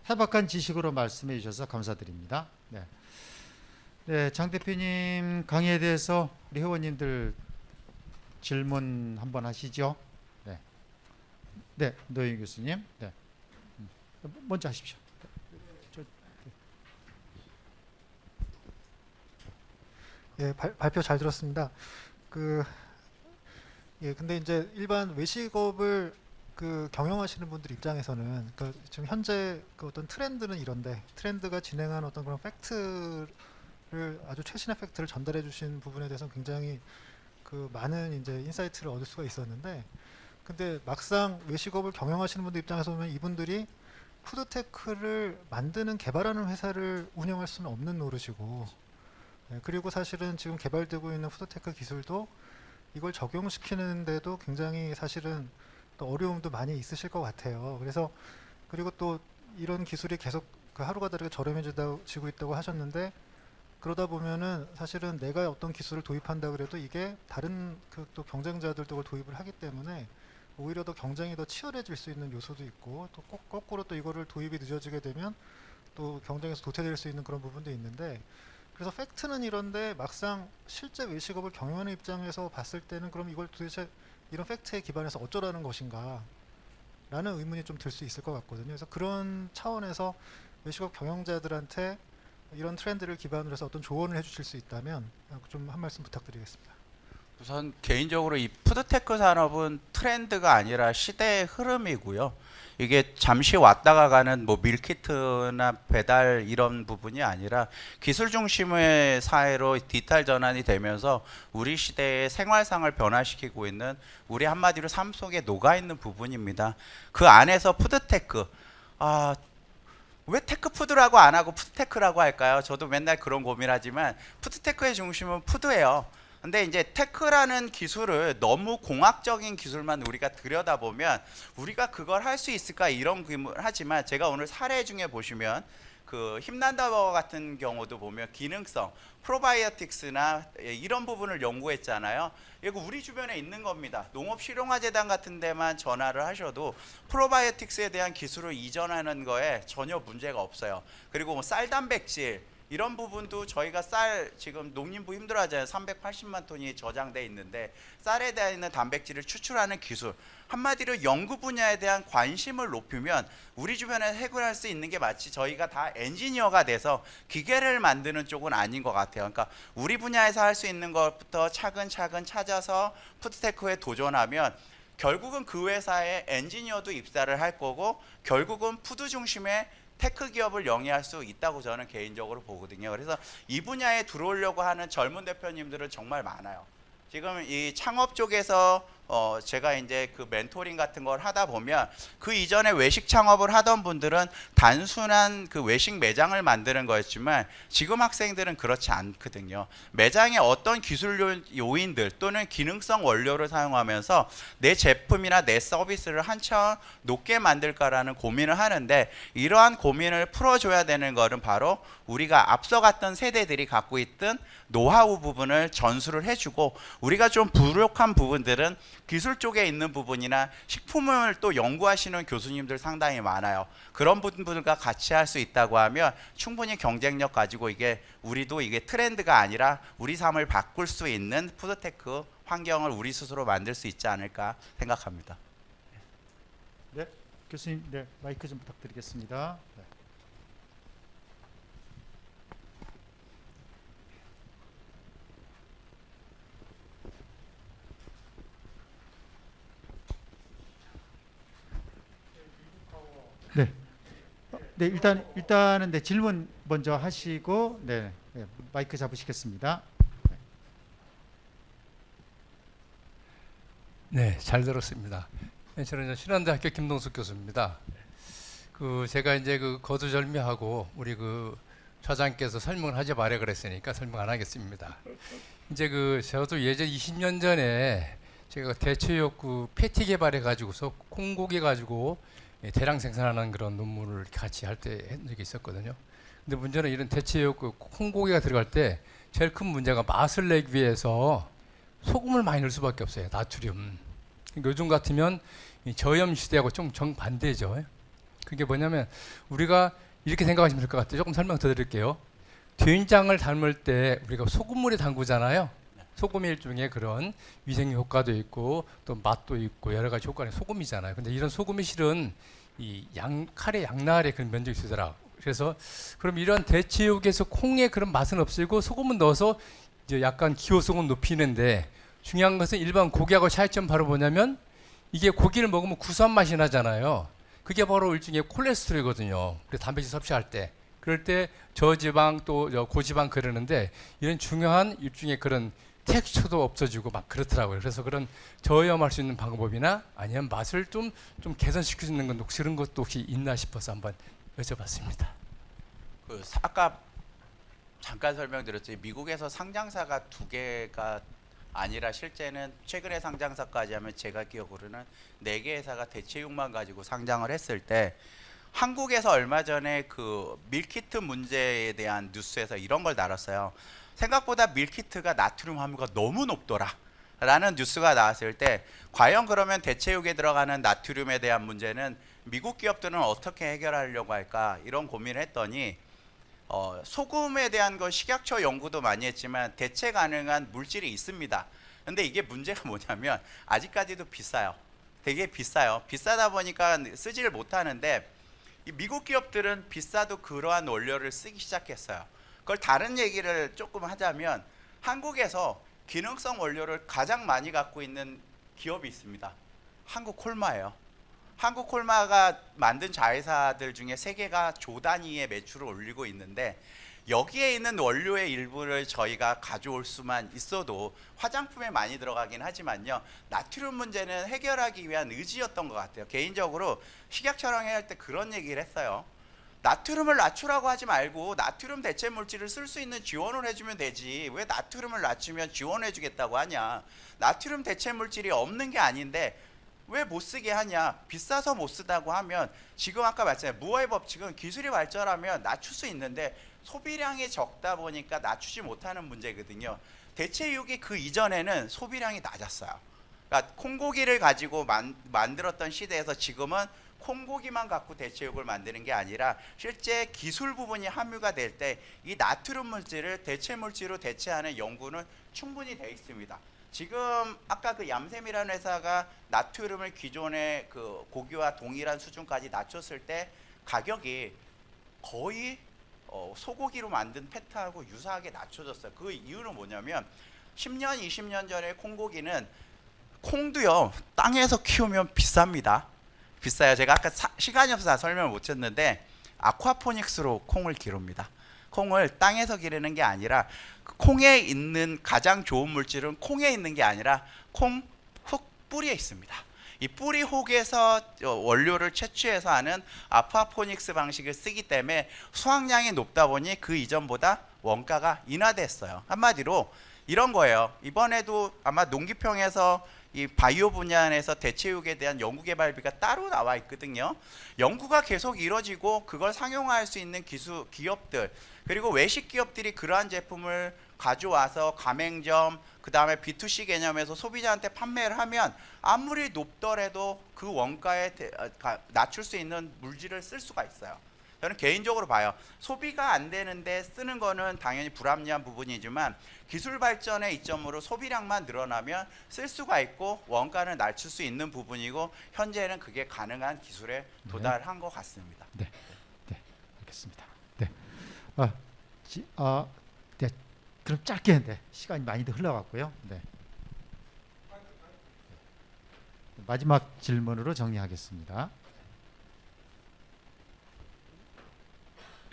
해박한 지식으로 말씀해 주셔서 감사드립니다. 네, 네, 장 대표님 강의에 대해서 우리 회원님들 질문 한번 하시죠. 네. 네, 노영 교수님. 네. 먼저 하십시오.
예, 발표 잘 들었습니다. 근데 이제 일반 외식업을 경영하시는 분들 입장에서는 지금 현재 어떤 트렌드는 이런데 트렌드가 진행한 어떤 그런 팩트를 아주 최신의 팩트를 전달해 주신 부분에 대해서 굉장히 많은 이제 인사이트를 얻을 수가 있었는데, 근데 막상 외식업을 경영하시는 분들 입장에서 보면 이분들이 푸드테크를 만드는 개발하는 회사를 운영할 수는 없는 노릇이고, 그리고 사실은 지금 개발되고 있는 푸드테크 기술도 이걸 적용시키는데도 굉장히 사실은 또 어려움도 많이 있으실 것 같아요. 그리고 또 이런 기술이 계속 하루가 다르게 저렴해지고 있다고 하셨는데, 그러다 보면은 사실은 내가 어떤 기술을 도입한다 그래도 이게 다른 또 경쟁자들도 그걸 도입을 하기 때문에 오히려 더 경쟁이 더 치열해질 수 있는 요소도 있고, 또 거꾸로 또 이거를 도입이 늦어지게 되면 또 경쟁에서 도태될 수 있는 그런 부분도 있는데, 그래서 팩트는 이런데 막상 실제 외식업을 경영하는 입장에서 봤을 때는 그럼 이걸 도대체 이런 팩트에 기반해서 어쩌라는 것인가 라는 의문이 좀 들 수 있을 것 같거든요. 그래서 그런 차원에서 외식업 경영자들한테 이런 트렌드를 기반으로 해서 어떤 조언을 해주실 수 있다면 좀 한 말씀 부탁드리겠습니다.
우선 개인적으로 이 푸드테크 산업은 트렌드가 아니라 시대의 흐름이고요. 이게 잠시 왔다가 가는 뭐 밀키트나 배달 이런 부분이 아니라 기술 중심의 사회로 디지털 전환이 되면서 우리 시대의 생활상을 변화시키고 있는, 우리 한마디로 삶 속에 녹아 있는 부분입니다. 그 안에서 푸드테크, 왜 테크푸드라고 안 하고 푸드테크라고 할까요? 저도 맨날 그런 고민하지만 푸드테크의 중심은 푸드예요. 근데 이제 테크라는 기술을 너무 공학적인 기술만 우리가 들여다보면 우리가 그걸 할 수 있을까 이런 의문을 하지만, 제가 오늘 사례 중에 보시면 힘난다 버거 같은 경우도 보면 기능성, 프로바이오틱스나 이런 부분을 연구했잖아요. 이거 우리 주변에 있는 겁니다. 농업실용화재단 같은 데만 전화를 하셔도 프로바이오틱스에 대한 기술을 이전하는 거에 전혀 문제가 없어요. 그리고 뭐 쌀 단백질 이런 부분도 저희가 쌀 지금 농림부 힘들어하잖아요. 380만 톤이 저장돼 있는데 쌀에 대한 단백질을 추출하는 기술, 한마디로 연구 분야에 대한 관심을 높이면 우리 주변에 해결할 수 있는 게 마치 저희가 다 엔지니어가 돼서 기계를 만드는 쪽은 아닌 것 같아요. 그러니까 우리 분야에서 할 수 있는 것부터 차근차근 찾아서 푸드테크에 도전하면 결국은 그 회사에 엔지니어도 입사를 할 거고, 결국은 푸드 중심의 테크 기업을 영위할 수 있다고 저는 개인적으로 보거든요. 그래서 이 분야에 들어오려고 하는 젊은 대표님들은 정말 많아요. 지금 이 창업 쪽에서 제가 이제 멘토링 같은 걸 하다 보면 그 이전에 외식 창업을 하던 분들은 단순한 외식 매장을 만드는 거였지만 지금 학생들은 그렇지 않거든요. 매장에 어떤 기술 요인들 또는 기능성 원료를 사용하면서 내 제품이나 내 서비스를 한 차원 높게 만들까라는 고민을 하는데, 이러한 고민을 풀어줘야 되는 것은 바로 우리가 앞서 갔던 세대들이 갖고 있던 노하우 부분을 전수를 해주고, 우리가 좀 부족한 부분들은 기술 쪽에 있는 부분이나 식품을 또 연구하시는 교수님들 상당히 많아요. 그런 분들과 같이 할 수 있다고 하면 충분히 경쟁력 가지고 우리도 이게 트렌드가 아니라 우리 삶을 바꿀 수 있는 푸드테크 환경을 우리 스스로 만들 수 있지 않을까 생각합니다.
네, 교수님, 네, 마이크 좀 부탁드리겠습니다. 네. 네. 네, 일단은 네, 질문 먼저 하시고, 네, 네, 마이크 잡으시겠습니다.
네, 잘 들었습니다. 네, 저는 신한대학교 김동숙 교수입니다. 제가 이제 거두절미하고 우리 차장께서 설명을 하지 말아 그랬으니까 설명 안 하겠습니다. 이제 저도 예전 20년 전에 제가 대체육 패티 개발해 가지고서 콩고기 가지고 대량 생산하는 그런 논문을 같이 할 때 한 적이 있었거든요. 근데 문제는 이런 대체육 콩고기가 들어갈 때 제일 큰 문제가 맛을 내기 위해서 소금을 많이 넣을 수밖에 없어요. 나트륨. 요즘 같으면 저염 시대하고 좀 정반대죠. 그게 뭐냐면 우리가 이렇게 생각하시면 될 것 같아요. 조금 설명 더 드릴게요. 된장을 담을 때 우리가 소금물에 담그잖아요. 소금이 일종의 그런 위생 효과도 있고 또 맛도 있고 여러 가지 효과는 소금이잖아요. 근데 이런 소금이 실은 이 칼의 양날의 그런 면적이 있더라. 그래서 그럼 이런 대체육에서 콩의 그런 맛은 없애고 소금은 넣어서 이제 약간 기호성은 높이는데 중요한 것은 일반 고기하고 차이점 바로 뭐냐면 이게 고기를 먹으면 구수한 맛이 나잖아요. 그게 바로 일종의 콜레스테롤이거든요. 그래서 단백질 섭취할 때. 그럴 때 저지방 또 고지방 그러는데 이런 중요한 일종의 그런 텍스처도 없어지고 막 그렇더라고요. 그래서 그런 저염할 수 있는 방법이나 아니면 맛을 좀 개선시킬 수 있는 건 혹시 그런 것도 혹시 있나 싶어서 한번 여쭤봤습니다.
아까 잠깐 설명드렸죠. 미국에서 상장사가 2개가 아니라 실제는 최근에 상장사까지 하면 제가 기억으로는 4개 회사가 대체육만 가지고 상장을 했을 때 한국에서 얼마 전에 그 밀키트 문제에 대한 뉴스에서 이런 걸 다뤘어요. 생각보다 밀키트가 나트륨 함유가 너무 높더라 라는 뉴스가 나왔을 때 과연 그러면 대체육에 들어가는 나트륨에 대한 문제는 미국 기업들은 어떻게 해결하려고 할까 이런 고민을 했더니 소금에 대한 건 식약처 연구도 많이 했지만 대체 가능한 물질이 있습니다. 근데 이게 문제가 뭐냐면 아직까지도 비싸요. 되게 비싸요. 비싸다 보니까 쓰지를 못하는데 이 미국 기업들은 비싸도 그러한 원료를 쓰기 시작했어요. 그걸 다른 얘기를 조금 하자면 한국에서 기능성 원료를 가장 많이 갖고 있는 기업이 있습니다. 한국콜마예요. 한국콜마가 만든 자회사들 중에 3개가 조 단위의 매출을 올리고 있는데 여기에 있는 원료의 일부를 저희가 가져올 수만 있어도 화장품에 많이 들어가긴 하지만요. 나트륨 문제는 해결하기 위한 의지였던 것 같아요. 개인적으로 식약처랑 해야 할 때 그런 얘기를 했어요. 나트륨을 낮추라고 하지 말고 나트륨 대체 물질을 쓸 수 있는 지원을 해주면 되지. 왜 나트륨을 낮추면 지원해 주겠다고 하냐. 나트륨 대체 물질이 없는 게 아닌데 왜 못 쓰게 하냐. 비싸서 못 쓰다고 하면 지금 아까 말씀드린 무어의 법칙은 기술이 발전하면 낮출 수 있는데 소비량이 적다 보니까 낮추지 못하는 문제거든요. 대체육이 그 이전에는 소비량이 낮았어요. 그러니까 콩고기를 가지고 만들었던 시대에서 지금은 콩고기만 갖고 대체육을 만드는 게 아니라 실제 기술 부분이 함유가 될 때 이 나트륨 물질을 대체 물질로 대체하는 연구는 충분히 돼 있습니다. 지금 아까 그 얌샘이라는 회사가 나트륨을 기존의 그 고기와 동일한 수준까지 낮췄을 때 가격이 거의 소고기로 만든 패트하고 유사하게 낮춰졌어요. 그 이유는 뭐냐면 10년, 20년 전에 콩고기는 콩도요 땅에서 키우면 비쌉니다. 비싸요. 제가 아까 시간이 없어서 설명을 못 했는데 아쿠아포닉스로 콩을 기릅니다. 콩을 땅에서 기르는 게 아니라 콩에 있는 가장 좋은 물질은 콩에 있는 게 아니라 콩 흙 뿌리에 있습니다. 이 뿌리 혹에서 원료를 채취해서 하는 아쿠아포닉스 방식을 쓰기 때문에 수확량이 높다 보니 그 이전보다 원가가 인하됐어요. 한마디로 이런 거예요. 이번에도 아마 농기평에서 이 바이오 분야에서 대체육에 대한 연구개발비가 따로 나와 있거든요. 연구가 계속 이루어지고 그걸 상용화할 수 있는 기업들 그리고 외식 기업들이 그러한 제품을 가져와서 가맹점 그 다음에 B2C 개념에서 소비자한테 판매를 하면 아무리 높더라도 그 원가에 낮출 수 있는 물질을 쓸 수가 있어요. 저는 개인적으로 봐요. 소비가 안 되는데 쓰는 거는 당연히 불합리한 부분이지만 기술 발전의 이점으로 소비량만 늘어나면 쓸 수가 있고 원가를 낮출 수 있는 부분이고 현재는 그게 가능한 기술에 도달한 것 같습니다.
네, 알겠습니다. 네, 네, 그럼 짧게 네, 시간이 많이 흘러갔고요. 네. 마지막 질문으로 정리하겠습니다.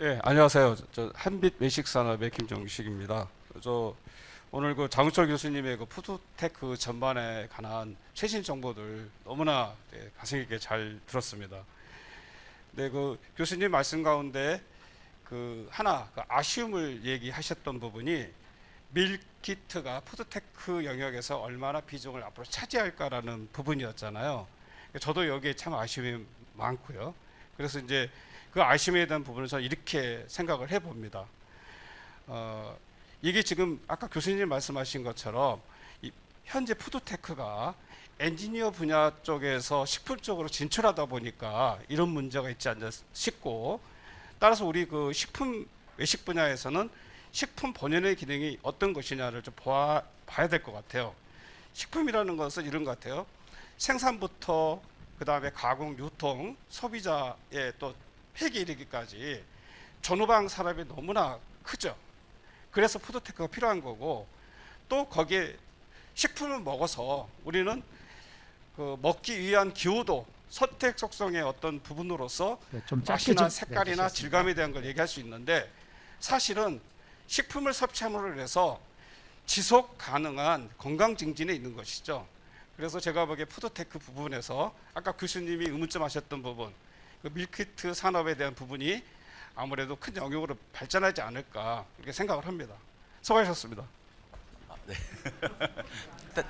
예, 안녕하세요. 저 한빛 외식산업의 김정식입니다. 저 오늘 그 장우철 교수님의 그 푸드테크 전반에 관한 최신 정보들 너무나 가슴 있게 잘 들었습니다. 네, 그 교수님 말씀 가운데 그 하나 그 아쉬움을 얘기하셨던 부분이 밀키트가 푸드테크 영역에서 얼마나 비중을 앞으로 차지할까라는 부분이었잖아요. 저도 여기에 참 아쉬움이 많고요. 그래서 이제 그 아쉬움에 대한 부분을 저는 이렇게 생각을 해봅니다. 이게 지금 아까 교수님 말씀하신 것처럼 현재 푸드테크가 엔지니어 분야 쪽에서 식품 쪽으로 진출하다 보니까 이런 문제가 있지 않나 싶고, 따라서 우리 그 식품 외식 분야에서는 식품 본연의 기능이 어떤 것이냐를 좀 봐야 봐야 될 것 같아요. 식품이라는 것은 이런 것 같아요. 생산부터 그다음에 가공, 유통, 소비자의 또 폐기에 이르기까지 전후방 산업이 너무나 크죠. 그래서 푸드테크가 필요한 거고, 또 거기에 식품을 먹어서 우리는 그 먹기 위한 기호도 선택 속성의 어떤 부분으로서
네, 좀 짧게
맛이나
좀
색깔이나
해주셨습니다.
질감에 대한 걸 얘기할 수 있는데, 사실은 식품을 섭취함으로 인해서 지속 가능한 건강 증진에 있는 것이죠. 그래서 제가 보기에 푸드테크 부분에서 아까 교수님이 의문점 하셨던 부분, 그 밀키트 산업에 대한 부분이 아무래도 큰 영역으로 발전하지 않을까 이렇게 생각을 합니다. 수고하셨습니다.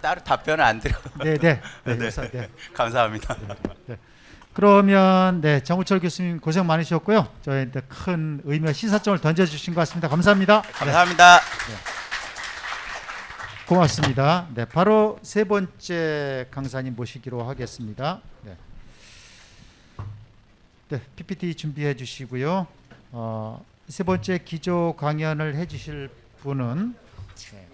따로 답변을 안 드려.
네, 네. 네,
네.
여기서, 네.
감사합니다.
그러면 네, 장우철 교수님 고생 많으셨고요. 저희한테 큰 의미와 시사점을 던져주신 것 같습니다. 감사합니다. 네,
감사합니다.
고맙습니다. 네, 바로 세 번째 강사님 모시기로 하겠습니다. 네, 네 PPT 준비해 주시고요. 세 번째 기조 강연을 해주실 분은 네,